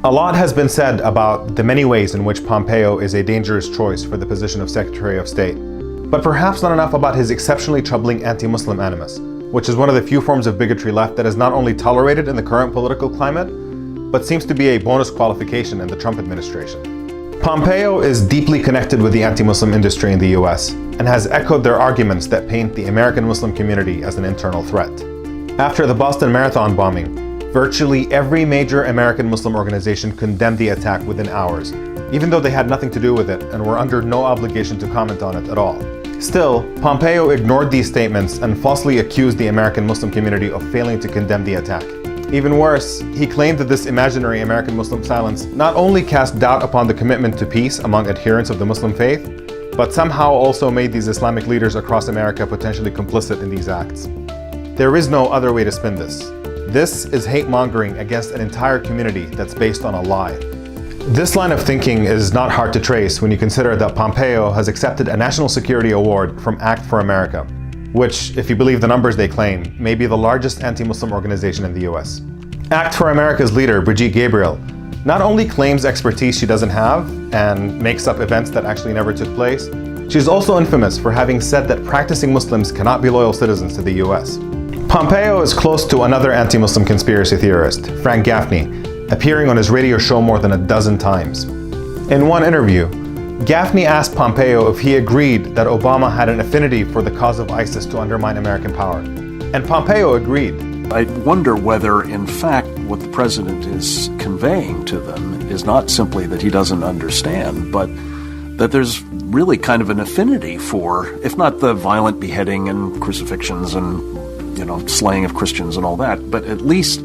A lot has been said about the many ways in which Pompeo is a dangerous choice for the position of Secretary of State, but perhaps not enough about his exceptionally troubling anti-Muslim animus, which is one of the few forms of bigotry left that is not only tolerated in the current political climate, but seems to be a bonus qualification in the Trump administration. Pompeo is deeply connected with the anti-Muslim industry in the US and has echoed their arguments that paint the American Muslim community as an internal threat. After the Boston Marathon bombing, virtually every major American Muslim organization condemned the attack within hours, even though they had nothing to do with it and were under no obligation to comment on it at all. Still, Pompeo ignored these statements and falsely accused the American Muslim community of failing to condemn the attack. Even worse, he claimed that this imaginary American Muslim silence not only cast doubt upon the commitment to peace among adherents of the Muslim faith, but somehow also made these Islamic leaders across America potentially complicit in these acts. There is no other way to spin this. This is hate-mongering against an entire community that's based on a lie. This line of thinking is not hard to trace when you consider that Pompeo has accepted a National Security Award from Act for America, which, if you believe the numbers they claim, may be the largest anti-Muslim organization in the US. Act for America's leader, Brigitte Gabriel, not only claims expertise she doesn't have and makes up events that actually never took place, she's also infamous for having said that practicing Muslims cannot be loyal citizens to the US. Pompeo is close to another anti-Muslim conspiracy theorist, Frank Gaffney, appearing on his radio show more than a dozen times. In one interview, Gaffney asked Pompeo if he agreed that Obama had an affinity for the cause of ISIS to undermine American power. And Pompeo agreed. I wonder whether, in fact, what the president is conveying to them is not simply that he doesn't understand, but that there's really kind of an affinity for, if not the violent beheading and crucifixions and slaying of Christians and all that, but at least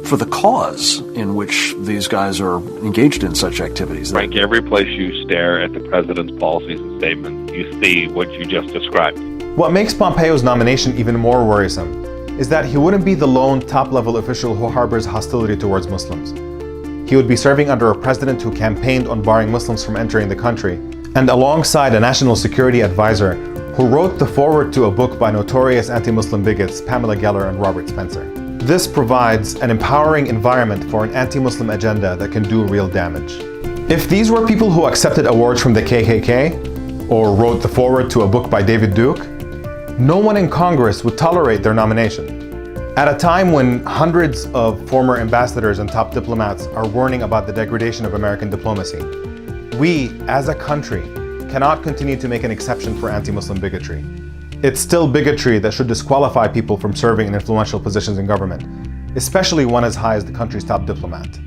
for the cause in which these guys are engaged in such activities. Frank, every place you stare at the president's policies and statements, you see what you just described. What makes Pompeo's nomination even more worrisome is that he wouldn't be the lone top-level official who harbors hostility towards Muslims. He would be serving under a president who campaigned on barring Muslims from entering the country, and alongside a national security advisor who wrote the foreword to a book by notorious anti-Muslim bigots Pamela Geller and Robert Spencer. This provides an empowering environment for an anti-Muslim agenda that can do real damage. If these were people who accepted awards from the KKK or wrote the foreword to a book by David Duke, no one in Congress would tolerate their nomination. At a time when hundreds of former ambassadors and top diplomats are warning about the degradation of American diplomacy, we, as a country, cannot continue to make an exception for anti-Muslim bigotry. It's still bigotry that should disqualify people from serving in influential positions in government, especially one as high as the country's top diplomat.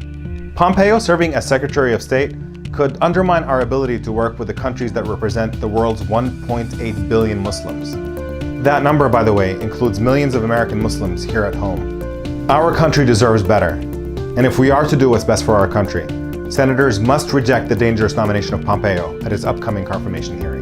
Pompeo serving as Secretary of State could undermine our ability to work with the countries that represent the world's 1.8 billion Muslims. That number, by the way, includes millions of American Muslims here at home. Our country deserves better, and if we are to do what's best for our country, senators must reject the dangerous nomination of Pompeo at his upcoming confirmation hearing.